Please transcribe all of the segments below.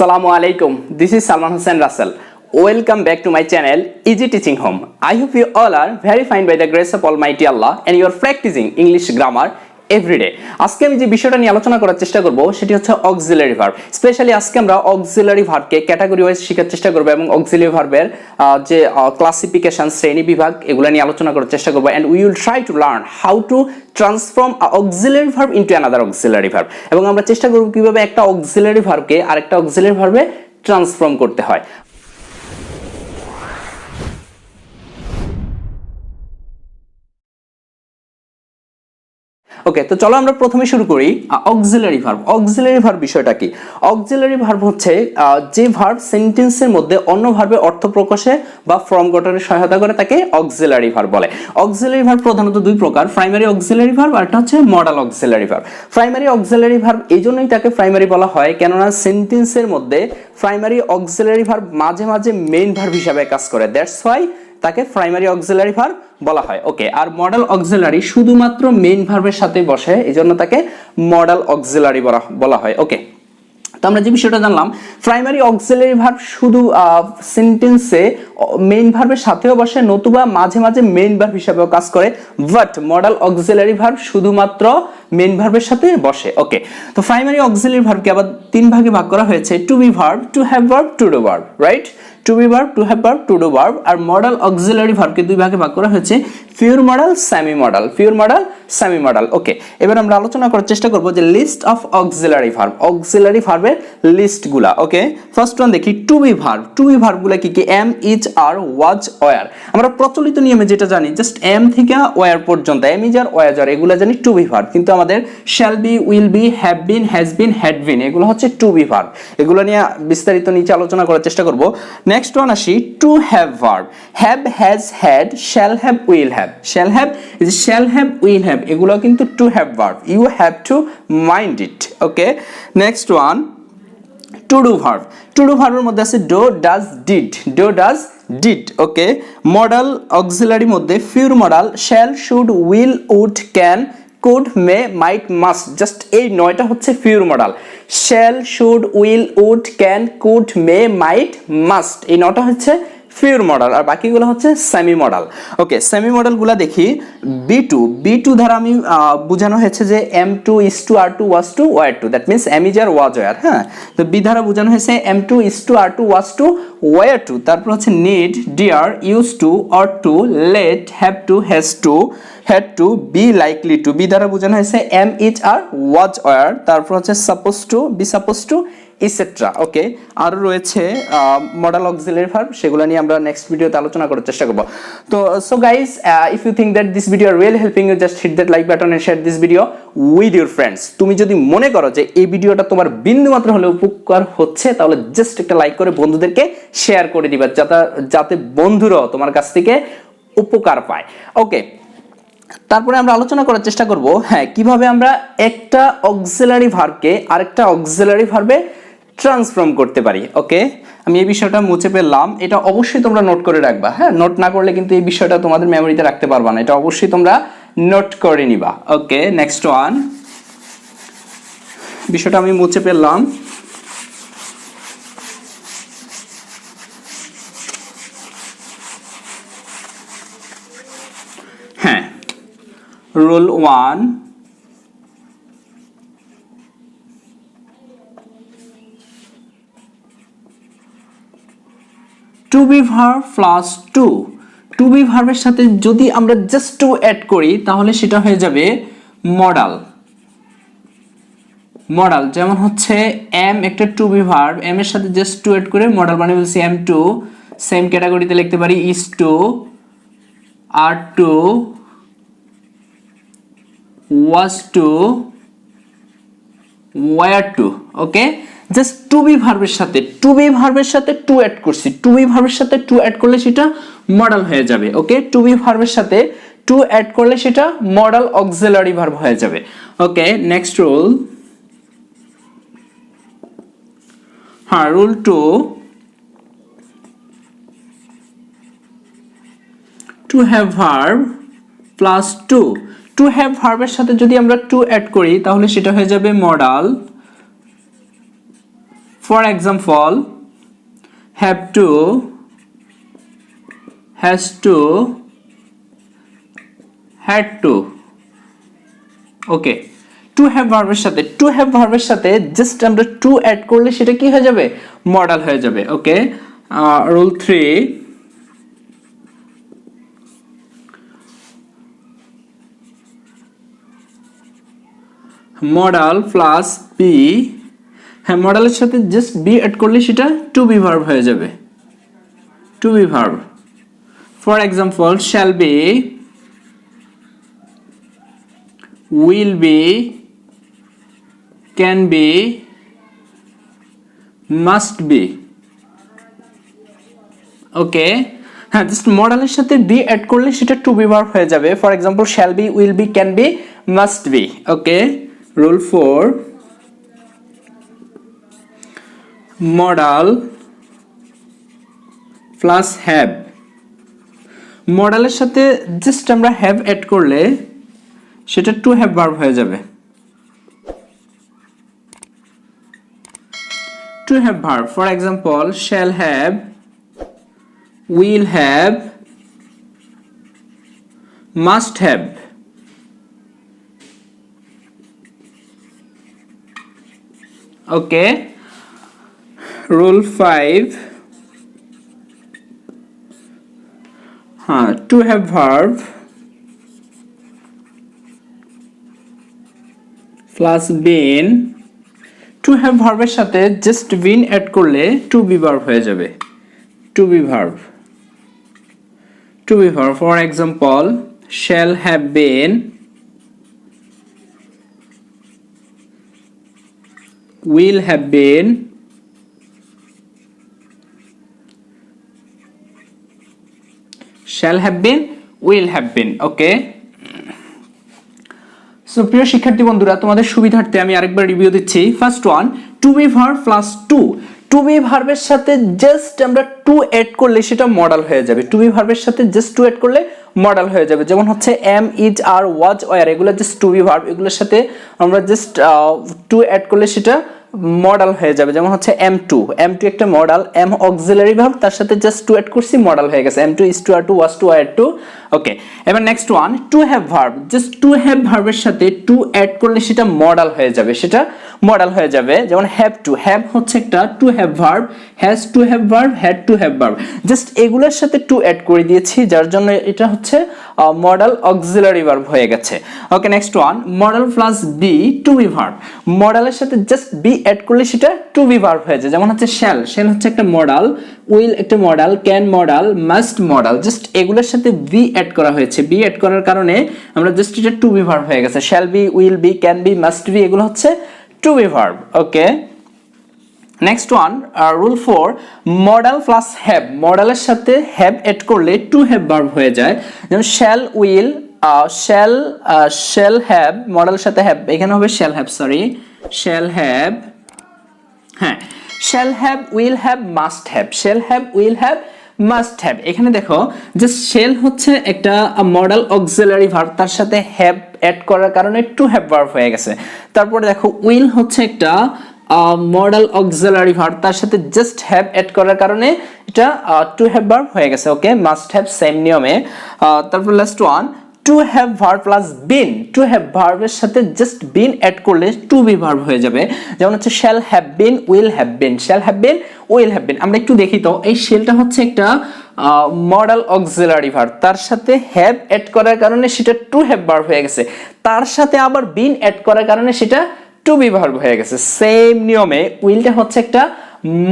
Assalamu alaikum. This is Salman Hussain Russell. Welcome back to my channel Easy Teaching Home. I hope you all are very fine by the grace of Almighty Allah and you are practicing English grammar every day. আজকে আমি যে বিষয়টা নিয়ে আলোচনা করার চেষ্টা করব সেটি হচ্ছে অক্সিলারি ভার্ব। স্পেশালি আজকে আমরা অক্সিলারি ভার্বকে ক্যাটাগরি ওয়াইজ শেখার চেষ্টা করব এবং অক্সিলারি ভার্বের যে ক্লাসিফিকেশন শ্রেণী বিভাগ এগুলা নিয়ে আলোচনা করার চেষ্টা করব and we will try to learn how to transform a auxiliary verb into another auxiliary verb এবং আমরা চেষ্টা করব কিভাবে একটা অক্সিলারি ভার্বকে আরেকটা অক্সিলারি ভার্বে ট্রান্সফর্ম করতে হয়। ওকে, তো চলো আমরা প্রথমে শুরু করি অক্সিলারি ভার্ব। অক্সিলারি ভার্ব বিষয়টা কি? অক্সিলারি ভার্ব হচ্ছে যে ভার্ব সেন্টেন্সের মধ্যে অন্য ভার্বের অর্থ প্রকাশে বা ফর্ম গঠনে সহায়তা করে তাকে অক্সিলারি ভার্ব বলে। অক্সিলারি ভার্ব প্রধানত দুই প্রকার, প্রাইমারি অক্সিলারি ভার্ব আর একটা হচ্ছে modal auxiliary verb. Primary auxiliary verb এই জন্যই তাকে প্রাইমারি বলা হয় কেননা সেন্টেন্সের মধ্যে প্রাইমারি অক্সিলারি ভার্ব মাঝে মাঝে মেইন ভার্ব হিসেবে কাজ করে, দ্যাটস হোয়াই তাকে প্রাইমারি অক্সিলারি ভার্ব বলা হয়। ওকে, আর মডাল অক্সিলারি শুধুমাত্র মেইন ভার্বের সাথে বসে, এজন্য তাকে মডাল অক্সিলারি বলা হয়। ওকে, তো আমরা যে বিষয়টা জানলাম, প্রাইমারি অক্সিলারি ভার্ব শুধু সেন্টেন্সে মেইন ভার্বের সাথেও বসে নতুবা মাঝে মাঝে মেইন ভার্ব হিসেবেও কাজ করে, বাট মডাল অক্সিলারি ভার্ব শুধুমাত্র মেইন ভার্বের সাথে বসে। ওকে, তো প্রাইমারি অক্সিলারি ভার্বকে আবার তিন ভাগে ভাগ করা হয়েছে, to be verb, to have verb, to do verb, right? To be verb, to have verb, to do verb. আর মডাল অক্সিলারি ভার্বকে দুই ভাগে ভাগ করা হয়েছে, pure modal, semi modal, pure modal, semi modal. Okay, এবার আমরা আলোচনা করার চেষ্টা করব যে list of auxiliary verb, auxiliary ভার্বের লিস্টগুলা। ওকে, ফার্স্ট ওয়ান দেখি to be verb. To be ভার্বগুলা কি কি? Am, is, are, was, war. আমরা প্রচলিত নিয়মে যেটা জানি জাস্ট এম থেকে ওয়ার পর্যন্ত, এম, ইজ, আর, ওয়াজ, আর এগুলা জানি টু বি ভার্ব, কিন্তু আমাদের shall be, will B, have been, has been, had been এগুলো হচ্ছে টু বি ভার্ব। এগুলো নিয়ে বিস্তারিত নিচে আলোচনা করার চেষ্টা করব। নেক্সট ওয়ান আসি to have verb. Have, has, had, shall have, will have. Shall have, shall have, will have এগুলো কিন্তু to have verb, you have to mind it. Okay, next one to do verb. To do ভার্বের মধ্যে আছে do, does, did. Do, does, did. Okay, modal অক্সিলারির মধ্যে pure modal shall, should, will, would, can, could, may, might, must. Just এই নয়টা হচ্ছে pure modal. Shall, should, will, would, can, could, may, might, must এই নয়টা হচ্ছে pure modal, আর বাকিগুলো হচ্ছে সেমি মডাল। ওকে, সেমি মডালগুলো দেখি। বি টু, বি টু দ্বারা আমি বোঝানো হয়েছে যে am to, is to, are to, was to, were to, that means am, is, are, was, were. হ্যাঁ, তো বি দ্বারা বোঝানো হয়েছে am to, is to, are to, was to, were to. তারপর হচ্ছে need, dare, use to, ought to, let, have to, has to, had to, be likely to। Be দ্বারা বোঝানো হয়েছে am, is, are, was, were. তারপর হচ্ছে suppose to, be suppose two, ইসেট্রা। ওকে, আরো রয়েছে modal auxiliary verb, সেগুলো নিয়ে আমরা নেক্সট ভিডিওতে আলোচনা করার চেষ্টা করব। তো so guys, if you think that this video are really helping you, just hit that like button and share this video with your friends. তুমি যদি মনে করো যে এই ভিডিওটা তোমার বিন্দুমাত্র হলেও উপকার হচ্ছে, তাহলে জাস্ট একটা লাইক করে বন্ধুদেরকে শেয়ার করে দিবা, যাতে বন্ধুরাও তোমার কাছ থেকে উপকার পায়। ওকে, তারপরে আমরা আলোচনা করার চেষ্টা করব হ্যাঁ কিভাবে আমরা একটা অক্সিলারি ভার্বকে আরেকটা অক্সিলারি ভার্বে ট্রান্সফর্ম করতে পারি। ওকে, আমি এই বিষয়টা মুছে ফেললাম, এটা অবশ্যই তোমরা নোট করে রাখবা। হ্যাঁ, নোট না করলে কিন্তু এই বিষয়টা তোমাদের মেমোরিতে রাখতে পারবা না, এটা অবশ্যই তোমরা নোট করে নিবা। ওকে, নেক্সট ওয়ান, বিষয়টা আমি মুছে ফেললাম। হ্যাঁ, rule 1, to be verb plus to. To be ভার্বের সাথে যদি আমরা জাস্ট টু অ্যাড করি তাহলে সেটা হয়ে যাবে মডাল। মডাল যেমন হচ্ছে এম একটা টু বি ভার্ব, এম এর সাথে জাস্ট টু অ্যাড করে মডাল বানিয়ে বলছি এম টু। সেম ক্যাটাগরিতে লিখতে পারি is to, are to, was to, were to। Okay, just to be ভার্বের সাথে টু অ্যাড করছি, টু বি ভার্বের সাথে টু অ্যাড করলে সেটা মডাল হয়ে যাবে। ওকে, টু বি ভার্বের সাথে টু অ্যাড করলে সেটা মডাল অক্সিলারি ভার্ব হয়ে যাবে। ওকে, নেক্সট রুল, হ্যাঁ rule 2, to have verb plus to. To have ভার্বের সাথে যদি আমরা টু অ্যাড করি তাহলে সেটা হয়ে যাবে modal For example, have to, has to, had to. Okay, two have ভার্বের সাথে জাস্ট আমরা টু অ্যাড করলে সেটা কি হয়ে যাবে, মডাল হয়ে যাবে। ওকে, রুল 3, মডাল প্লাস বি, হ্যাঁ মডালের সাথে জাস্ট বি অ্যাড করলে সেটা টু বি ভার্ব হয়ে যাবে, to be verb. For example, shall be, will be, can be, must be। Okay, হ্যাঁ জাস্ট মডালের সাথে বি অ্যাড করলে সেটা টু বি ভার্ব হয়ে যাবে। For example, shall be, will be, can be, must be. Okay, rule 4, modal plus have, মডালের সাথে just আমরা have add করলে সেটা টু হ্যাভ ভার্ব হয়ে যাবে, to have verb. For example, shall have, will have, must have. Okay, rule 5, হ্যাঁ to have verb plus been, to have ভার্বের সাথে জাস্ট বিন অ্যাড করলে টু বি ভার্ব হয়ে যাবে, to be verb, to be verb. For example, shall have been, will have been, shall have been, will have been. Okay, so প্রিয় শিক্ষার্থী বন্ধুরা, তোমাদের সুবিধার্থে আমি আরেকবার রিভিউ দিচ্ছি। First one, two be verb plus to, to be ভার্বের সাথে জাস্ট আমরা টু অ্যাড করলে সেটা মডাল হয়ে যাবে, টু বি ভার্বের সাথে জাস্ট টু অ্যাড করলে মডাল হয়ে যাবে। যেমন হচ্ছে am, is, are, was, were, এগুলো জাস্ট টু বি ভার্ব, এগুলোর সাথে আমরা জাস্ট টু অ্যাড করলে সেটা মডাল হয়ে যাবে। যেমন হচ্ছে এম টু একটা মডাল, এম অক্সিলারি ভার্ব, তার সাথে জাস্ট টু অ্যাড করছি, মডাল হয়ে গেছে। Am to, is to, are to, was to, are to. Okay, এবার next one, to have verb, just to have ভার্বের সাথে টু অ্যাড করলে সেটা মডাল হয়ে যাবে, সেটা মডাল হয়ে যাবে। যেমন হ্যাভ টু, হ্যাভ হচ্ছে একটা two have verb, has to have verb, had to have verb, just এগুলোর সাথে টু অ্যাড করে দিয়েছি, যার জন্য এটা হচ্ছে মডাল অক্সিলারি ভার্ব হয়ে গেছে। Okay, next one, modal plus be, to be verb, মডালের সাথে জাস্ট বি অ্যাড করলে সেটা টু বি ভার্ব হয়ে যায়। যেমন হচ্ছে শ্যাল, শ্যাল হচ্ছে একটা মডাল, উইল একটা modal, can modal, must modal, just এগুলোর সাথে বি অ্যাড করা হয়েছে, বি অ্যাড করার কারণে আমরা জাস্ট এটা টু বি ভার্ব হয়ে গেছে। Shall be, will be, can be, must be, এগুলো হচ্ছে to be verb. Okay, next one, rule 4, modal plus have, মডালের সাথে হ্যাভ অ্যাড করলে টু হ্যাভ ভার্ব হয়ে যায়। যেমন শ্যাল উইল, শ্যাল হ্যাভ, মডালের সাথে হ্যাভ, এখানে হবে shall have, sorry shall have, হ্যাঁ shall have, will have, must have, shall have, will have, must have. এখানে দেখো যে শ্যাল হচ্ছে একটা মডাল অক্সিলারি ভার্ব, তার সাথে হ্যাভ অ্যাড করার কারণে টু হ্যাভ ভার্ব হয়ে গেছে। তারপরে দেখো উইল হচ্ছে একটা মডাল অক্সিলারি ভার্ব, তার সাথে জাস্ট হ্যাভ অ্যাড করার কারণে এটা টু হ্যাভ ভার্ব হয়ে গেছে। ওকে, মাস্ট হ্যাভ সেম নিয়মে। তারপর last one, to have verb plus been, to have ভার্বের সাথে জাস্ট বিন অ্যাড করলে টু বি ভার্ব হয়ে যাবে। যেমন হচ্ছে shall have been, will have been, shall have been, will have বিন। আমরা একটু দেখি তো, এই শ্যালটা হচ্ছে একটা মডাল অক্সিলারি ভার্ব, তার সাথে হ্যাভ অ্যাড করার কারণে সেটা টু হ্যাভ ভার্ব হয়ে গেছে, তার সাথে আবার বিন অ্যাড করার কারণে সেটা টু বি ভার্ব হয়ে গেছে। সেম নিয়মে উইলটা হচ্ছে একটা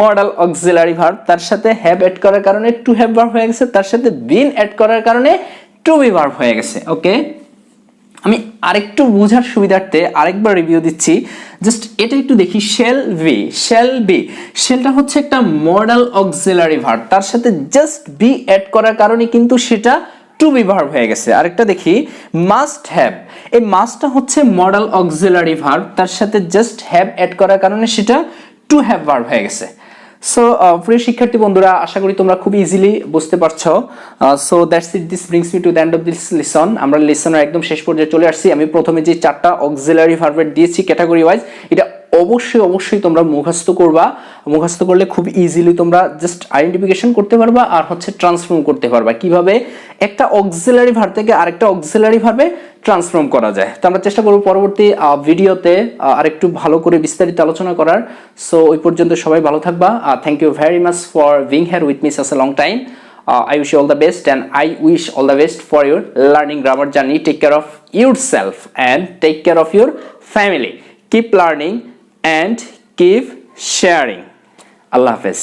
মডাল অক্সিলারি ভার্ব, তার সাথে হ্যাভ অ্যাড করার কারণে টু হ্যাভ ভার্ব হয়ে গেছে, তার সাথে বিন অ্যাড করার কারণে টু বি ভার্ব হয়ে গেছে। ওকে, আমি আরেকটু বোঝার সুবিধার্থে আরেকবার রিভিউ দিচ্ছি, জাস্ট এটা একটু দেখি। শ্যাল বি, শ্যাল বি, শ্যালটা হচ্ছে একটা মডাল অক্সিলারি ভার্ব, তার সাথে জাস্ট বি অ্যাড করার কারণে কিন্তু সেটা টু বি ভার্ব হয়ে গেছে। আরেকটা দেখি, মাস্ট হ্যাভ, এই মাস্টটা হচ্ছে মডাল অক্সিলারি ভার্ব, তার সাথে জাস্ট হ্যাভ অ্যাড করার কারণে সেটা টু হ্যাভ ভার্ব হয়ে গেছে। সো প্রিয় শিক্ষার্থী বন্ধুরা, আশা করি তোমরা খুব ইজিলি বুঝতে পারছো। So that's it, this brings me to the end of this lesson. আমরা লেসনের একদম শেষ পর্যায়ে চলে আসছি। আমি প্রথমে যে চারটা অক্সিলারি ভার্বের দিয়েছি ক্যাটাগরি ওয়াইজ, এটা অবশ্যই তোমরা মুখস্থ করবা। মুখস্থ করলে খুব ইজিলি তোমরা জাস্ট আইডেন্টিফিকেশন করতে পারবা আর হচ্ছে ট্রান্সফর্ম করতে পারবা কিভাবে একটা অক্সিলারি ভার্ব থেকে আরেকটা অক্সিলারি ভার্বে ট্রান্সফর্ম করা যায়। তো আমরা চেষ্টা করব পরবর্তী ভিডিওতে আরেকটু ভালো করে বিস্তারিত আলোচনা করার। সো ওই পর্যন্ত সবাই ভালো থাকবা। Thank you very much for being here with me such a long time. I wish you all the best and I wish all the best for your learning grammar journey. Take care of yourself and take care of your family. Keep learning and keep sharing. Allah Hafiz.